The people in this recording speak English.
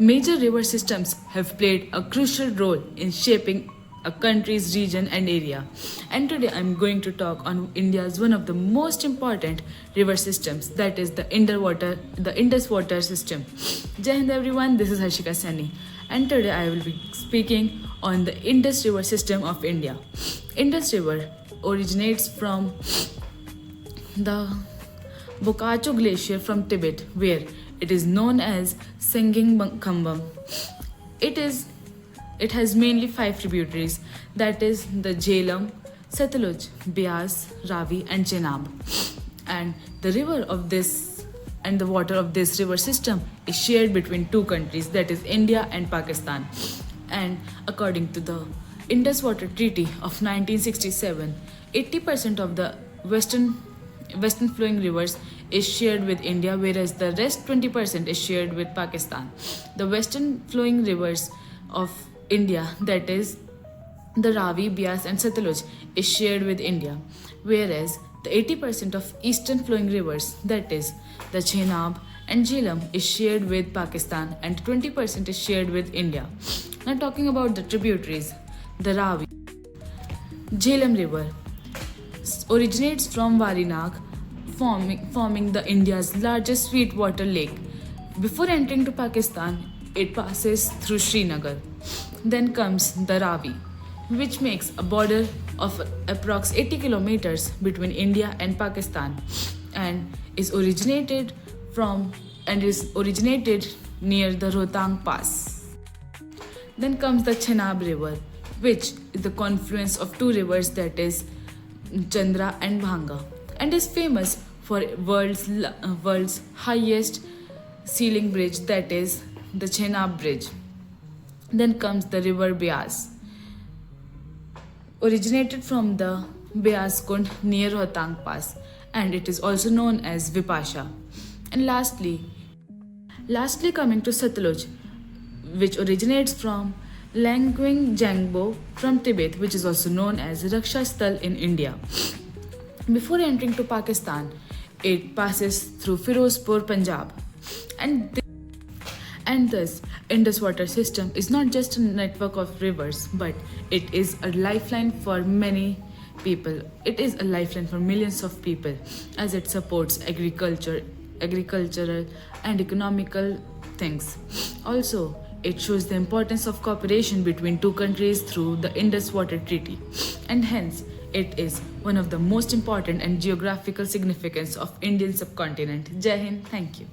Major river systems have played a crucial role in shaping a country's region and area. And today I'm going to talk on India's one of the most important river systems, that is the Indus water system. Jai Hind everyone, this is Harshika Sani, and today I will be speaking on the Indus river system of India. Indus river originates from the Bokacho Glacier from Tibet, where it is known as Singing Khambam. It has mainly five tributaries, that is the Jhelum, Satluj, Beas, Ravi, and Chenab. And the water of this river system is shared between two countries, that is India and Pakistan. And according to the Indus Water Treaty of 1967, 80% of the western flowing rivers is shared with India, whereas the rest 20% is shared with Pakistan. The western flowing rivers of India, that is the Ravi, Beas, and Satluj, is shared with India, whereas the 80% of eastern flowing rivers, that is the Chenab and Jhelum, is shared with Pakistan, and 20% is shared with India. Now talking about the tributaries, the Ravi, Jhelum River originates from Varinag, forming the India's largest sweetwater lake. Before entering to Pakistan, it passes through Srinagar. Then comes the Ravi, which makes a border of approx 80 kilometers between India and Pakistan, and is originated near the Rohtang Pass. Then comes the Chenab River, which is the confluence of two rivers, that is Chandra and Bhanga, and is famous for world's highest ceiling bridge, that is the Chenab Bridge. Then comes the river Beas, originated from the Beas Kund near Rohtang Pass, and it is also known as Vipasha. And lastly coming to Satluj, which originates from Langwing Jangbo from Tibet, which is also known as Raksha Sthal in India. Before entering to Pakistan, it passes through Firozpur, Punjab. And thus, Indus water system is not just a network of rivers, but it is a lifeline for many people. It is a lifeline for millions of people, as it supports agricultural and economical things. Also, it shows the importance of cooperation between two countries through the Indus Water Treaty, and hence it is one of the most important and geographical significance of Indian subcontinent. Jai Hind, thank you.